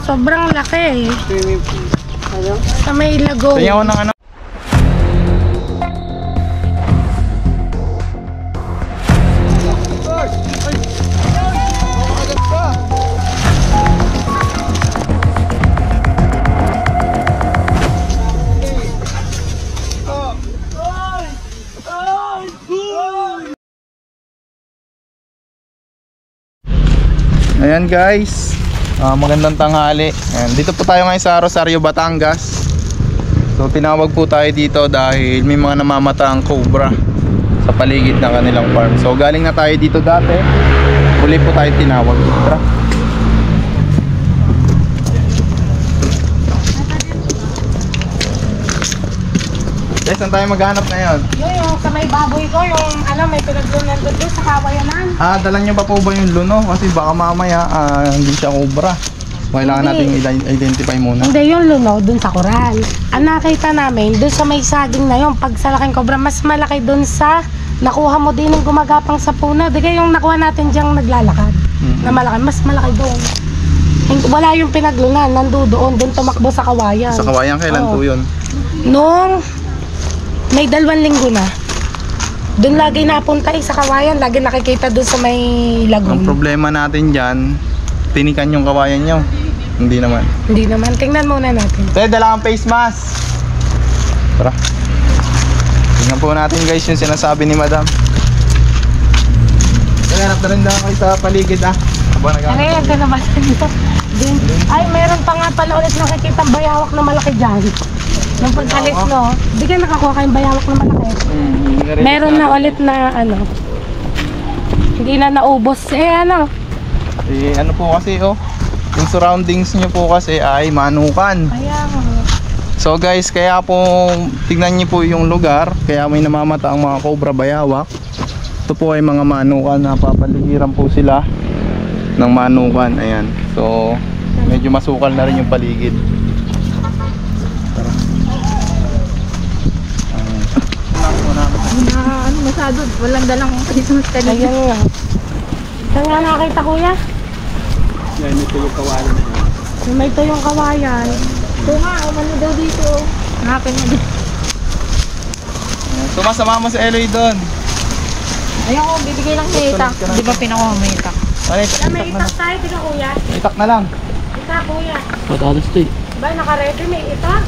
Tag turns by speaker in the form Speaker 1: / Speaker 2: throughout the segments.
Speaker 1: Sobrang laki. Sa may lagoon.
Speaker 2: Tingnan ko ng ano. Ayan guys, magandang tanghali. Ayan, dito po tayo ngayon sa Rosario, Batangas. So tinawag po tayo dito dahil may mga namamataang cobra sa paligid ng kanilang farm. So galing na tayo dito dati, uli po tayo tinawag. Tara. Guys, saan tayo maghanap na yun?
Speaker 1: Yung sa may baboy ko, yung ano, may pinaglunan doon sa kawayanan.
Speaker 2: Dala nyo pa po ba yung luno? Kasi baka mamaya hindi siya cobra. Kailangan natin identify muna.
Speaker 1: Hindi, yung luno doon sa koral. Ang nakita namin, doon sa may saging na yun, pag sa laking cobra, mas malaki doon sa nakuha mo din yung gumagapang sa puno. Di kaya yung nakuha natin diyang naglalakad na malaki, mas malaki doon. Wala yung pinaglunan, nandoon, doon tumakbo sa kawayan.
Speaker 2: Sa kawayan, kailan po yun?
Speaker 1: Nung may 2 linggo na. Doon lagi napunta sa kawayan, lagi nakikita doon sa may lagoon.
Speaker 2: Ang problema natin dyan, tinikan yung kawayan nyo. Hindi naman.
Speaker 1: Hindi naman, tingnan muna natin.
Speaker 2: Dala kang face mask. Tara. Tingnan po natin guys yung sinasabi ni madam. Naghanap na rin daw kayo sa paligid
Speaker 1: Ngayon, ka naman dito. Ay, meron pa nga pala ulit nakikita bayawak na malaki dyan. Nung pagkalis no, di ka nakakuha kayong bayawak na malaki. Meron na ulit na ano, hindi na naubos. Ano
Speaker 2: po kasi yung surroundings nyo po kasi ay manukan. So guys, kaya po tignan nyo po yung lugar. Kaya may namamata ang mga cobra bayawak. Ito po ay mga manukan. Napapaligiran po sila ng manukan. Ayan. So medyo masukal na rin yung paligid.
Speaker 3: Ano masyado, walang dalang Christmas kanina.
Speaker 1: Ayan nga. Saan nga nakita kuya?
Speaker 2: Yan, ito yung kawayan.
Speaker 1: May ito yung kawayan.
Speaker 3: Ito nga, umano daw dito. Hanapin mo dito.
Speaker 2: Sumasama mo si Eloy doon.
Speaker 3: Ayun ko, bibigay lang niya itak. Di ba pinakuha mo itak?
Speaker 1: May itak tayo, di ka kuya?
Speaker 2: Itak na lang.
Speaker 1: Itak kuya.
Speaker 2: Matalas to eh.
Speaker 1: Ba, naka-ready may itak?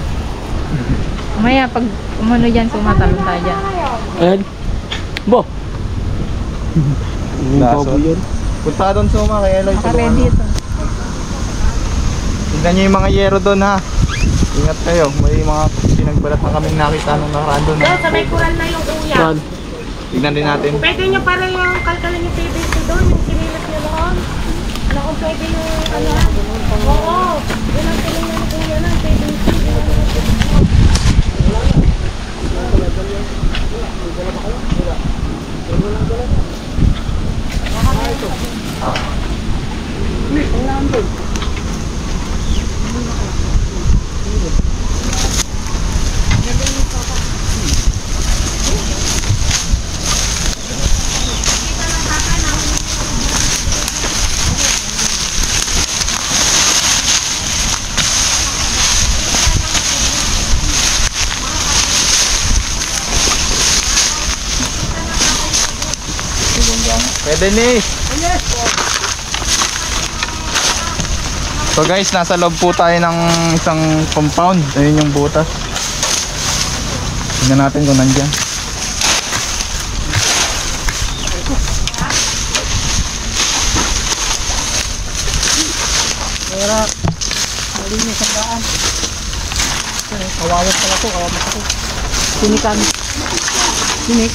Speaker 3: Maya, pag umano dyan, sumatalon tayo dyan.
Speaker 4: Ayan. Bo.
Speaker 2: Laso. Punta doon suma kay Eloy.
Speaker 3: Naka-ready ito.
Speaker 2: Tignan nyo yung mga yero doon ha. Ingat kayo. May mga pinagbalat na kaming nakita nung nakaraan doon.
Speaker 1: Doon, sa may kural na yung kuya.
Speaker 4: Saan?
Speaker 2: Tignan din natin.
Speaker 1: Pwede nyo para yung kalkalin yung PVC doon, yung sinilas nyo doon. Ano kung pwede yung ano? Oo. Yun ang tinignan ng kuya na, PVC.
Speaker 2: Pwede ni. So guys, nasa loob po tayo ng isang compound. Ayun yung butas. Tingnan natin kung nandyan.
Speaker 4: Kaya, malinis ang daan. Kawawas pala to, kawawas ako. Sinikan. Sinik.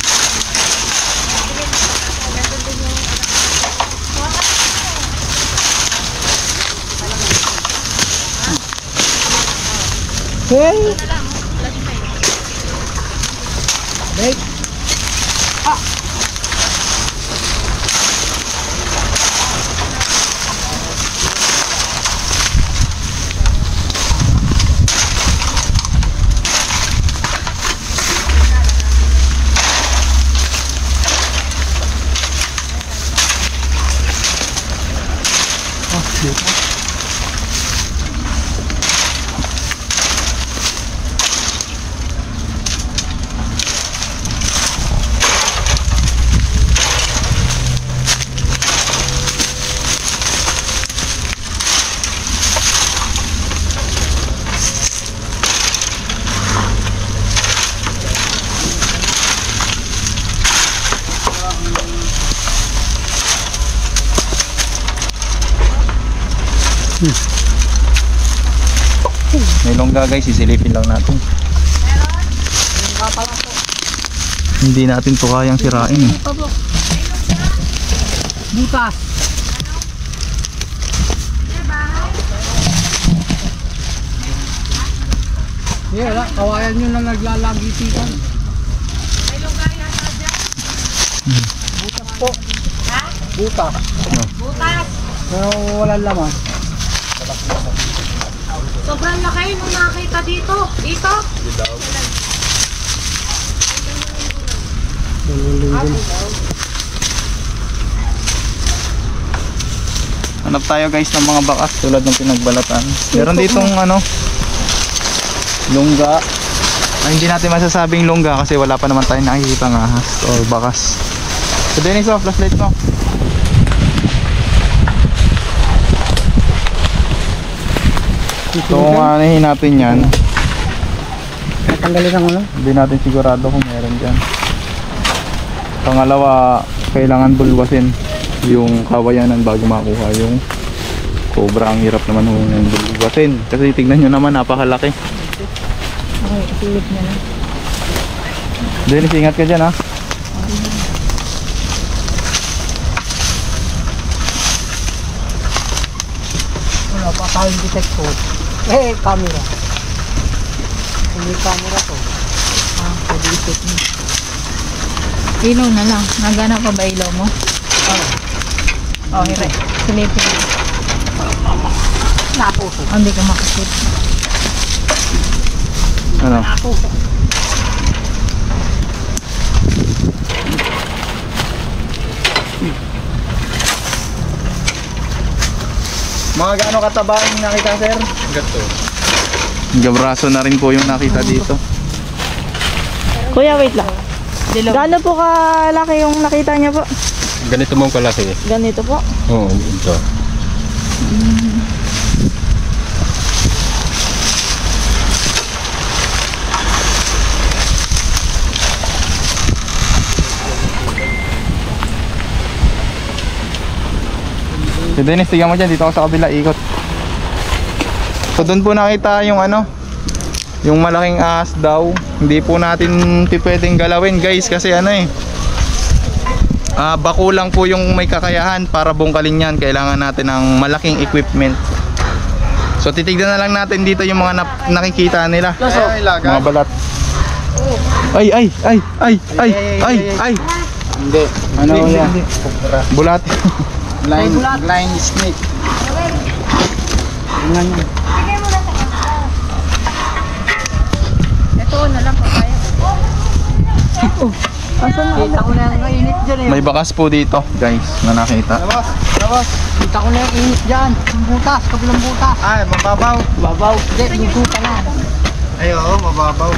Speaker 4: Hey! Break!
Speaker 2: May longga guys, sisilipin lang natin. Hindi natin to kayang sirain eh.
Speaker 4: Butas. Yeah, kawayan nyo na naglalagitikan. Butas po. Ha? Butas.
Speaker 1: Butas.
Speaker 4: Pero walang laman.
Speaker 1: Sobrang laki nung nakita dito. Dito.
Speaker 2: Hanap tayo guys ng mga bakas tulad ng pinagbalatan. Meron ditong ano, lungga. Ay, hindi natin masasabing lungga kasi wala pa naman tayong nakikita ng ahas o bakas. So Dennis, flashlight mo. So kung anahin natin yan,
Speaker 4: Natanggalin ang ano?
Speaker 2: hindi natin sigurado kung meron dyan. Pangalawa, kailangan bulwasin yung kawayanan bago makuha yung cobra. Ang hirap naman yung bulwasin kasi tignan nyo naman, napakalaki.
Speaker 3: Okay, silip niya na.
Speaker 2: Dennis, ingat ka dyan ha.
Speaker 4: Wala pa tayong detector. Camera. Hindi camera to.
Speaker 3: Pwede isip mo. Ilaw na lang. Nagana pa ba ilaw mo? Oh, hire. Silipin mo.
Speaker 4: Napuso.
Speaker 3: Hindi ka makasip.
Speaker 2: Ano? Mga gaano kataba yung nakita, sir? Gato. Gabraso na rin po yung nakita dito.
Speaker 5: Kuya, wait lang. Gaano po kalaki yung nakita niya po?
Speaker 6: Ganito mong kalaki.
Speaker 5: Ganito po.
Speaker 6: Oo, ito.
Speaker 2: Si Dennis, tignan mo dyan, dito ako sa kabila, ikot. So doon po nakita yung ano, yung malaking ahas daw. Hindi po natin pwedeng galawin guys kasi ano eh, bako lang po yung may kakayahan para bungkalin yan. Kailangan natin ng malaking equipment. So titignan na lang natin dito yung mga nakikita nila. Mga balat. Ay.
Speaker 4: Hindi.
Speaker 2: Ano yan? Bulat.
Speaker 4: Blind snake. Tingnan nyo.
Speaker 3: Ito na lang papaya.
Speaker 4: Kita ko na yung init dyan eh.
Speaker 2: May bakas po dito guys na nakita.
Speaker 4: Labas. Kita ko na yung init dyan. Yung butas, kabilang butas.
Speaker 2: Ay, mababaw.
Speaker 4: Babaw. Hindi, luto pa lang.
Speaker 2: Ay, oo, mababaw.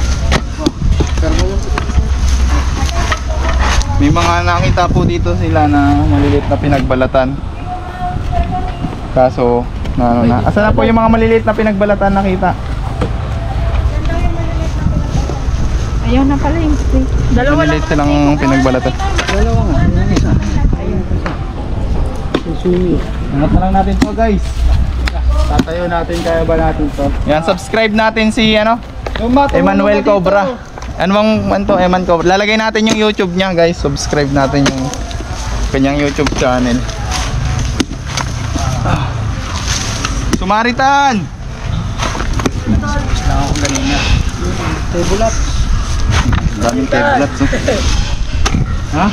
Speaker 2: May mga nakita po dito sila na maliliit na pinagbalatan. Kaso, ano na. Asa na po yung mga maliliit na pinagbalatan nakita?
Speaker 3: Ayaw na pala yung stick.
Speaker 2: Maliliit silang pinagbalatan.
Speaker 4: Dalawa nga. Yung isa. Ayun isa. Susumi.
Speaker 2: Angat na lang natin to guys. Tatayo natin, kaya ba natin to? Yan, subscribe natin si ano? Emmanuel Cobra. Ano bang to, Eman Cobra? Lalagay natin yung YouTube niya guys. Subscribe natin yung kanyang YouTube channel. Sumaritan!
Speaker 4: Tebulat.
Speaker 2: Daming tablets. Ha?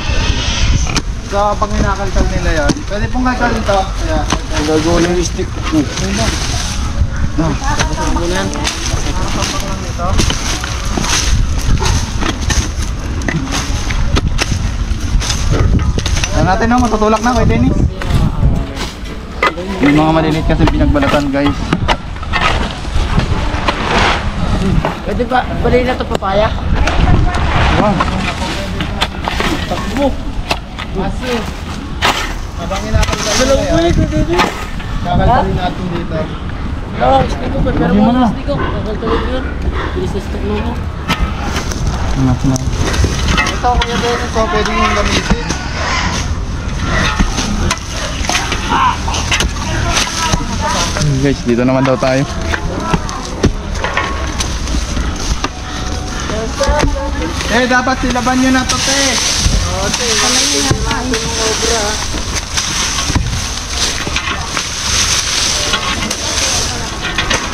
Speaker 6: So, pag inakalkal nila yan, pwede pong kalkalin to. Kaya,
Speaker 2: Gagawin yung stick. Yan natin no, matutulak na kay Dennis. May mga maliliit kasi pinagbalatan guys.
Speaker 4: Pwede ba? Bali na ito papaya?
Speaker 2: Wow.
Speaker 6: habang inakalkal nila yan, kakalkalin natin dito.
Speaker 2: Lagi mo na. Anak na.
Speaker 6: Ito, Kuya Dennis, so pwede yung gamitin.
Speaker 2: Guys, dito naman daw tayo. Dapat silaban nyo na to, te.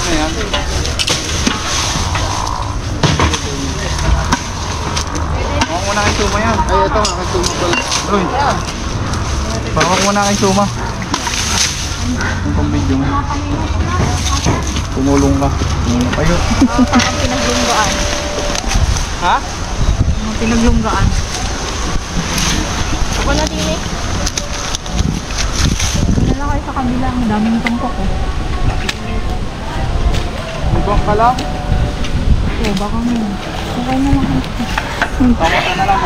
Speaker 2: Ayan. Bawang muna kay Suma yan.
Speaker 6: Ay, ito nga, kay Suma pala.
Speaker 2: Uy. Bawang muna kay Suma. Ang pang-video mo. Tumulong ka. Tumulong kayo.
Speaker 3: Parang pinaglunggaan.
Speaker 2: Ha?
Speaker 3: Pinaglunggaan. Ako na din eh. Wala lang kayo sa kabila. Ang daming tumpok oh.
Speaker 2: Ibang ka lang.
Speaker 3: Oo, baka mo. Okay na lang.
Speaker 2: Tama ka na lang.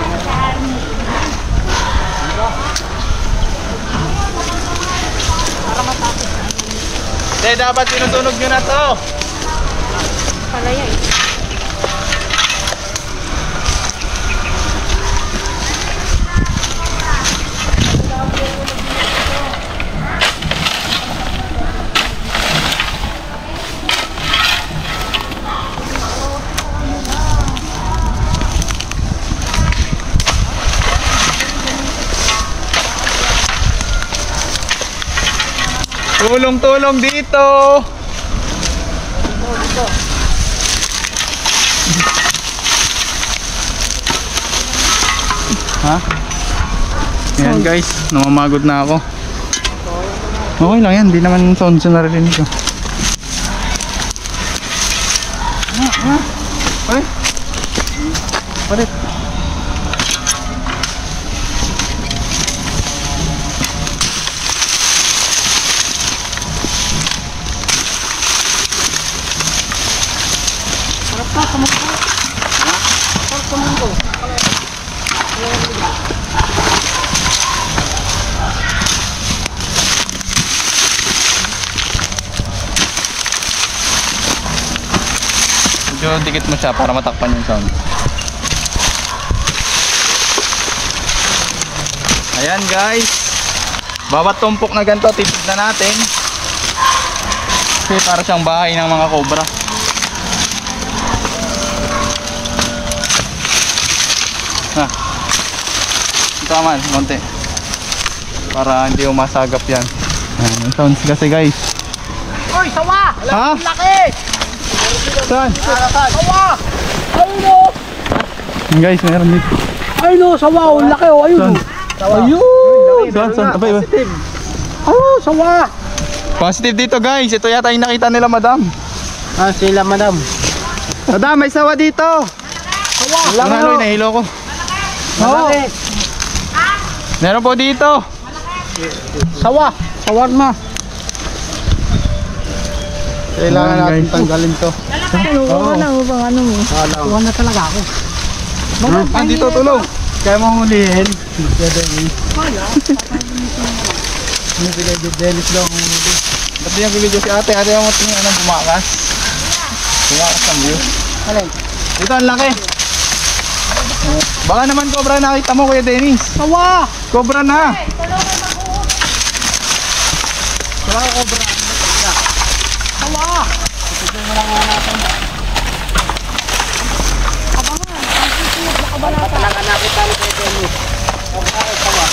Speaker 2: Dapat sinusunog nyo na to.
Speaker 3: Palaya eh.
Speaker 2: Tulong-tulong dito. Ha? Ayan guys, namamagod na ako. Okay lang yan, di naman sound sa narinig ko. Palit. Palit. Medyo dikit mo siya para matakpan yung sound. Ayan guys, bawat tumpok na ganito titignan natin kasi para siyang bahay ng mga cobra. Ha, ito naman konti para hindi umasagap yan. Ayan, yung sounds kasi guys.
Speaker 4: Oy, sawa!
Speaker 2: Ha?
Speaker 4: Laki!
Speaker 2: Saan?
Speaker 4: Sawa! Ayun o!
Speaker 2: Ayan guys, meron dito.
Speaker 4: Ayun o, sawa o! Laki o! Ayun o! Ayun!
Speaker 2: Saan? Abay, abay.
Speaker 4: Oh, sawa!
Speaker 2: Positive dito guys, ito yata yung nakita nila madam.
Speaker 4: Ah, sila madam.
Speaker 2: Madam, may sawa dito.
Speaker 4: Sawa!
Speaker 2: Naloy, nahilo ko.
Speaker 4: Malaki!
Speaker 2: Meron po dito.
Speaker 4: Sawa! Sawan ma!
Speaker 6: Kailangan
Speaker 2: Ayan,
Speaker 6: natin
Speaker 2: guys.
Speaker 6: tanggalin to.
Speaker 3: Ano na mo bang ano mo?
Speaker 4: Kuha na talaga ako.
Speaker 2: Andito tulong.
Speaker 6: Kaya mo hulihin. Hindi sila Dennis daw ang huli.
Speaker 2: Ba't di yung video si ate? Ate yung ano, bumakas. Bumakas ang view.
Speaker 4: Alay.
Speaker 2: Ito ang laki. Baka naman cobra nakita mo Kuya Dennis.
Speaker 4: Sawa!
Speaker 2: Cobra na.
Speaker 4: Wala ka cobra. Sawa! Tignan mo lang nga natin. Abangan. Talaga nakita ni Kuya Dennis. Okay, sawa.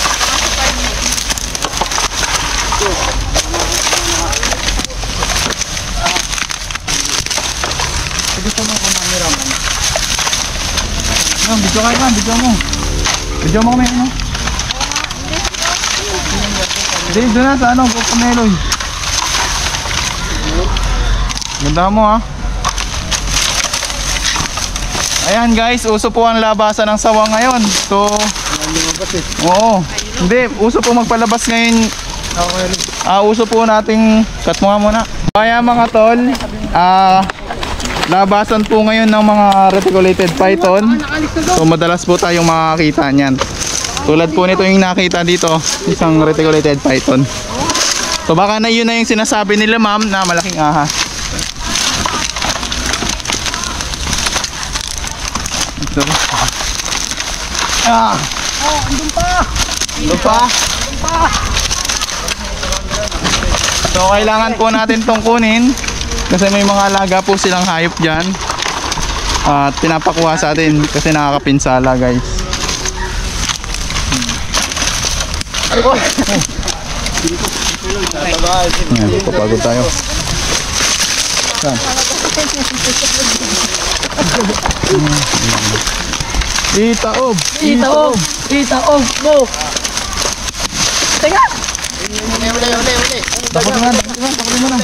Speaker 2: Gusto mo kung camera man. Ano, video kayo man, video mo. Video mo kami ano. Hindi, doon na sa ano, Pupuneloy. Ganda mo ha. Ayan guys, uso po ang labasan ng sawa ngayon. So, oo. Hindi, uso po magpalabas ngayon. Uso po nating cut mo nga muna. Kaya mga tol, labasan po ngayon ng mga reticulated python. So madalas po tayong makakita niyan. Tulad po nito yung nakita dito, isang reticulated python. So baka na yun na yung sinasabi nila ma'am na malaking ahas. Ito.
Speaker 4: Oh, andun pa!
Speaker 2: Ito pa. So kailangan po natin tong kunin kasi may mga alaga po silang hayop dyan. At pinapakuha sa atin kasi nakakapinsala guys. Ayan, papagod tayo. Saan? Itaob!
Speaker 4: Itaob! Itaob mo! Teka!
Speaker 2: Dakot mo na.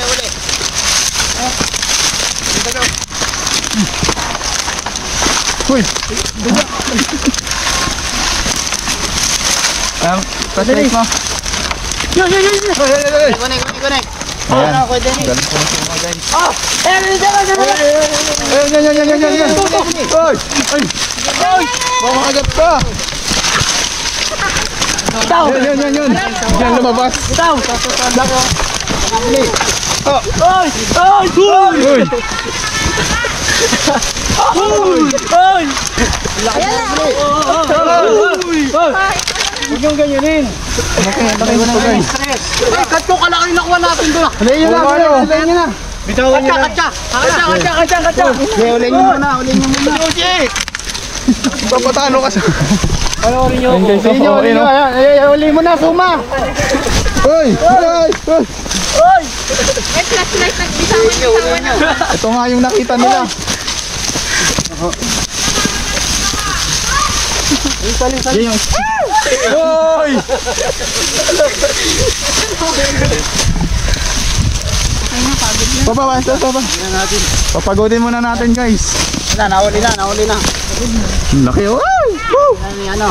Speaker 2: Uy! Flashlight mo.
Speaker 4: Yo!
Speaker 6: Connect.
Speaker 2: Ayan. Galing po na sila guys. Yan. Uy! Ay! Baka makagat ka! Yan. Yan lumabas. Uy!
Speaker 4: Huwag yung ganyanin.
Speaker 2: Laki mo guys.
Speaker 4: Ay, kat ko kalaki yung nakuha natin doon.
Speaker 6: Ulayin nyo na. Bitawan nyo na.
Speaker 4: Katsa.
Speaker 6: Ulayin nyo muna.
Speaker 2: Papatalo ka sa...
Speaker 4: Panoorin nyo ako.
Speaker 6: Ulayin nyo. Ulayin mo na. Suma.
Speaker 2: Uy!
Speaker 3: May flashlight na bitawan nyo.
Speaker 2: Ito nga yung nakita nila. Yan yung... Uy! Papa. Papagodin muna natin guys.
Speaker 6: Nahuli na.
Speaker 2: Laki oh!
Speaker 6: Ano?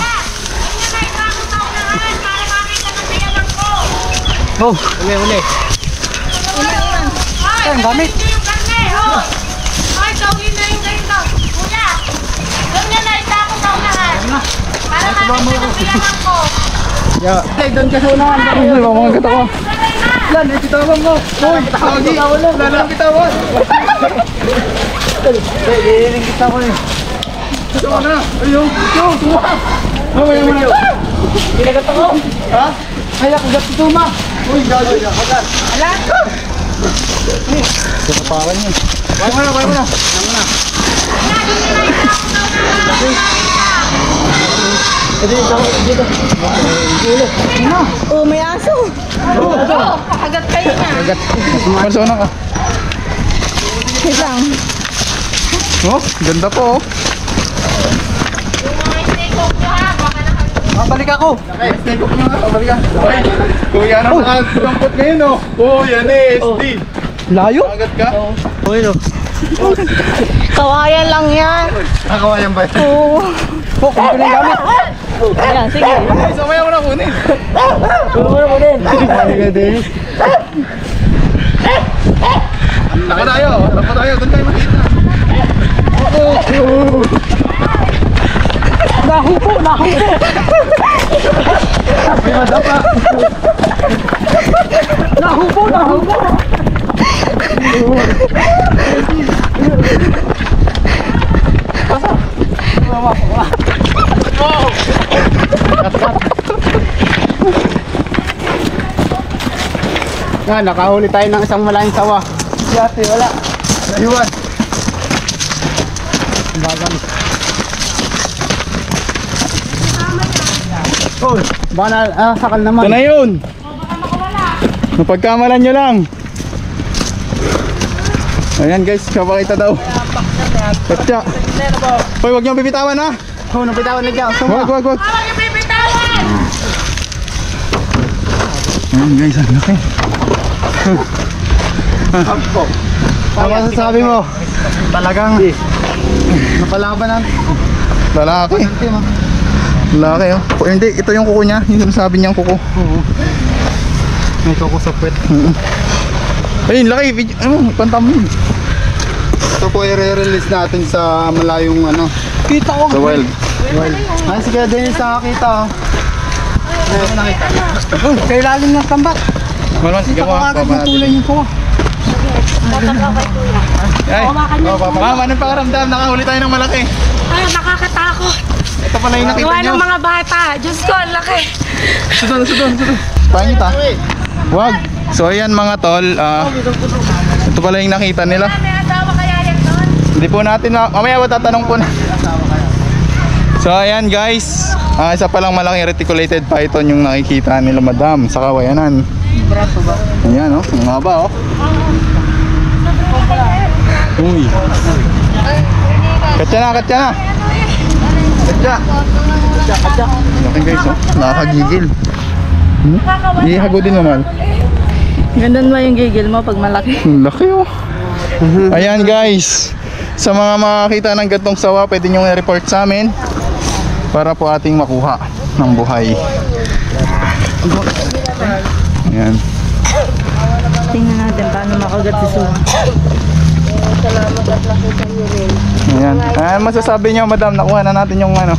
Speaker 4: Oh, uli. Ang gamit.
Speaker 7: Ay, gawin na yung ganito. Kuya, doon niya na isa ako sa unahan. Para makita ng bilangan ko.
Speaker 6: Ay, doon ka sa unahan.
Speaker 2: Ay, mga kata ko.
Speaker 6: Lan, bitawan mo. Uy, bitawan.
Speaker 4: Hihiling kita ko eh.
Speaker 6: Bitawan na. Ayun. Suma. Mamaya mo na.
Speaker 4: Kinagat ako.
Speaker 6: Ha? Kaya kagat si Suma. Uy, gagawin. Kagat.
Speaker 2: Kaparan yun.
Speaker 6: Bayo mo na.
Speaker 5: Oh, may aso.
Speaker 3: Kagat kayo na.
Speaker 2: Persona ka.
Speaker 5: Wait lang.
Speaker 2: Oh, ganda po oh.
Speaker 7: Yung mga snake hook nyo ha, baka
Speaker 6: Babalik ako. Stay ko nyo nga. Babalik ka. Kuya, ano nakakampot ngayon oh. Oh, yan eh. SD.
Speaker 4: Layo?
Speaker 6: Kagat ka?
Speaker 4: Okay no.
Speaker 5: Kawayan lang yan.
Speaker 6: Nakawayan ba?
Speaker 5: Oo.
Speaker 4: Oh, kung ko na yung gamit.
Speaker 5: Ayan, sige.
Speaker 2: Ay, samaya mo na kunin.
Speaker 4: Puro mo na mo din.
Speaker 2: Taka tayo. Doon tayo makita.
Speaker 4: Nahupo.
Speaker 2: May madapa.
Speaker 4: Nahupo.
Speaker 6: Nakahuli tayo ng isang malaking sawa.
Speaker 4: Si ate, wala.
Speaker 6: Naiwan. Oh, baka sakal
Speaker 2: Ito
Speaker 6: naman.
Speaker 2: na yun. Napagkamalan nyo lang. Ayan guys, kapakita daw. Katsa. Hoy, huwag niyong bibitawan ha.
Speaker 6: Oh, napitawan na dyan. Suma.
Speaker 2: Wag.
Speaker 7: Huwag yung bibitawan!
Speaker 2: Ayan guys, ang laki.
Speaker 6: Ano masasabi mo? Talagang napalaban ng
Speaker 2: Lalaki.
Speaker 6: team.
Speaker 2: Lalaki oh. Hindi, ito yung kuko niya. Yung sinasabi niyang kuko.
Speaker 6: May kukusapit.
Speaker 2: Ayun, laki. Ano, pantam yun.
Speaker 6: Ito po i-release natin sa malayong ano.
Speaker 4: Kita ko.
Speaker 2: Sa wild.
Speaker 6: Ay, sige Dennis, nakakita.
Speaker 4: Kay lalim ng tambak.
Speaker 2: Malman, sige mo.
Speaker 4: Agad ng tulay niyo po.
Speaker 2: Ay, ma'am, anong pakaramdam? Nakahuli tayo ng malaki.
Speaker 1: Ay, nakakatakot.
Speaker 2: Ito pala yung nakita
Speaker 1: Gawa
Speaker 2: nyo.
Speaker 1: ng mga bata. Diyos ko, ang laki.
Speaker 2: Sudon. Pangit ah. Wag. So ayan mga tol, ito pala yung nakita nila.
Speaker 7: May asawa kaya yan doon?
Speaker 2: Hindi po natin mamaya tatanong po na. So ayan guys, isa palang malaking reticulated python yung nakikita nila madam sa kawayanan. Ayan oh, yung haba oh. Uy. Katya na. Katya. Laki guys oh, nakakagigil. Ihago din naman.
Speaker 5: Ganda ba yung gigil mo pag malaki?
Speaker 2: Laki oh. Ayan guys, sa mga makakita ng gantong sawa, pwede nyo i-report sa amin para po ating makuha ng buhay. Ayan.
Speaker 5: Tingnan natin paano makagat si Suha.
Speaker 2: Ayan. Ayan, masasabi nyo madam, nakuha na natin yung ano,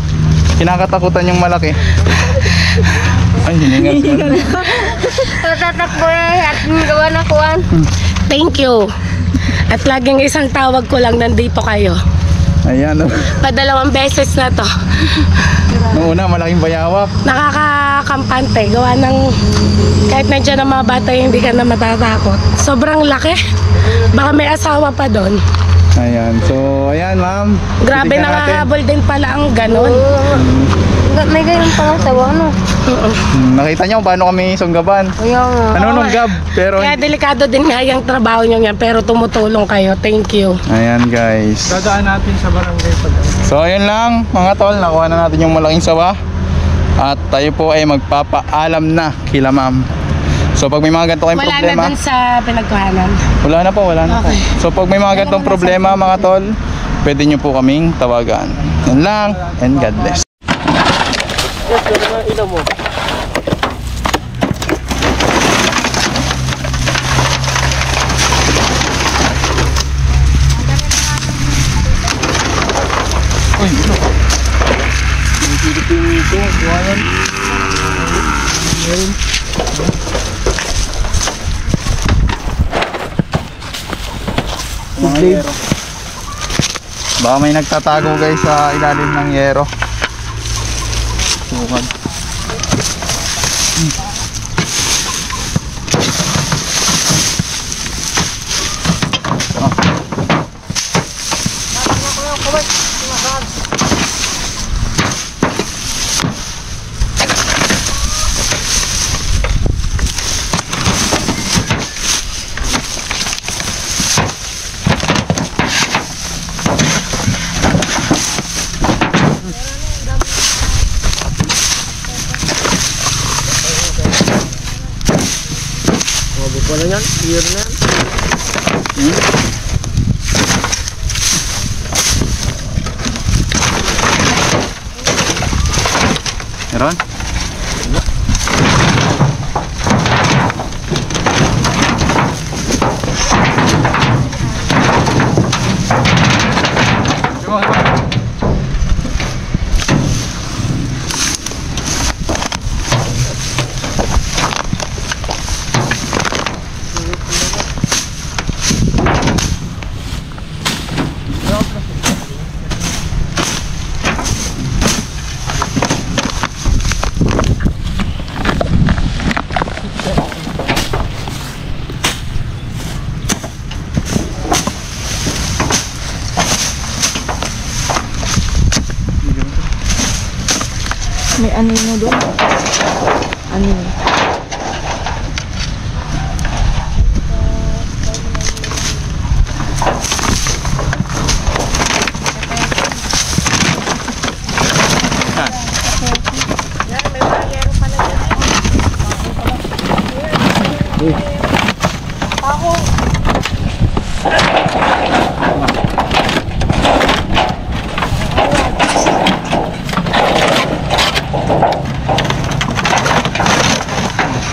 Speaker 2: kinakatakutan yung malaki. Ay, hiningas mo.
Speaker 7: Tatakbo at gawa na kuwan.
Speaker 1: Thank you. At laging isang tawag ko lang, nandito kayo.
Speaker 2: Ayan oh.
Speaker 1: Padalawang beses na to.
Speaker 2: Noong una, malaking bayawak.
Speaker 1: Nakakakampante. Gawa ng kahit nandiyan ang mga bata, hindi ka na matatakot. Sobrang laki. Baka may asawa pa doon.
Speaker 2: Ayan. So, ayan ma'am.
Speaker 1: Grabe,
Speaker 2: Titignan natin.
Speaker 1: nangahabol din pala ang ganon.
Speaker 7: May ganyan pang asawa, ano?
Speaker 2: Nakita nyo paano kami sunggaban.
Speaker 7: Kaya nga.
Speaker 2: Nanununggab, pero
Speaker 1: Kaya delikado din nga yung trabaho nyo yan, pero tumutulong kayo. Thank you.
Speaker 2: ayan guys.
Speaker 4: Dadaan natin sa barangay pag
Speaker 2: So ayun lang mga tol, nakuha na natin yung malaking sawa. At tayo po ay magpapaalam na kila ma'am. So pag may mga ganito kayong
Speaker 1: Wala
Speaker 2: problema,
Speaker 1: na dun sa pinagkuhanan.
Speaker 2: wala na po.
Speaker 1: Okay.
Speaker 2: So pag may mga ganitong problema mga tol, pwede nyo po kaming tawagan. Yan lang, and God bless. Mga yero. Baka may nagtatago guys sa ilalim ng yero. Sukad.
Speaker 4: wala yan, year na yan.
Speaker 2: Meron?
Speaker 5: May anino doon. Anino.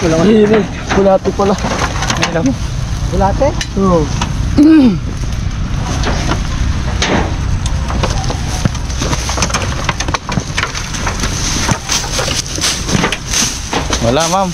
Speaker 4: Walang hihinin. Bulate pala. Bulate? Oo.
Speaker 2: Wala ma'am.